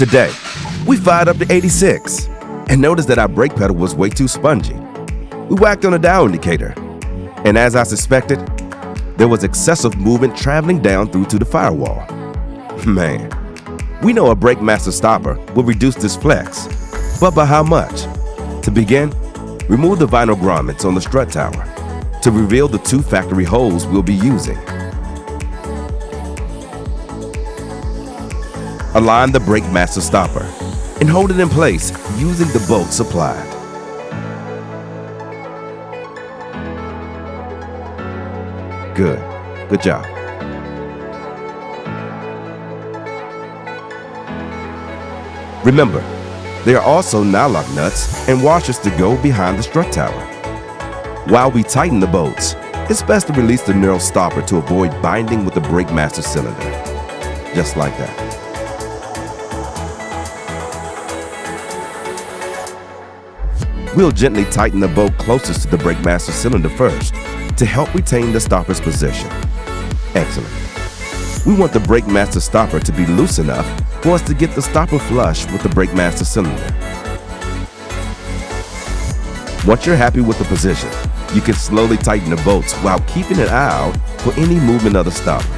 Today, we fired up to 86 and noticed that our brake pedal was way too spongy. We whacked on a dial indicator, and as I suspected, there was excessive movement traveling down through to the firewall. Man, we know a brake master stopper will reduce this flex, but by how much? To begin, remove the vinyl grommets on the strut tower to reveal the 2 factory holes we'll be using. Align the brake master stopper and hold it in place using the bolt supplied. Good job. Remember, there are also nylock nuts and washers to go behind the strut tower. While we tighten the bolts, it's best to release the knurled stopper to avoid binding with the brake master cylinder. Just like that. We'll gently tighten the bolt closest to the brake master cylinder first to help retain the stopper's position. Excellent. We want the brake master stopper to be loose enough for us to get the stopper flush with the brake master cylinder. Once you're happy with the position, you can slowly tighten the bolts while keeping an eye out for any movement of the stopper.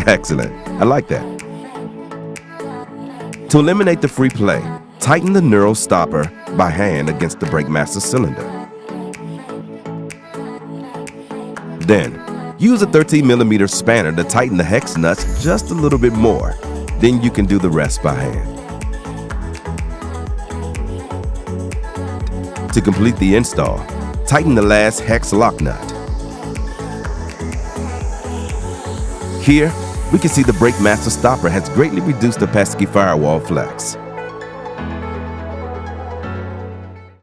Excellent. I like that. To eliminate the free play, tighten the knurled stopper by hand against the brake master cylinder. Then, use a 13mm spanner to tighten the hex nuts just a little bit more. Then you can do the rest by hand. To complete the install, tighten the last hex lock nut. Here, we can see the brake master stopper has greatly reduced the pesky firewall flex.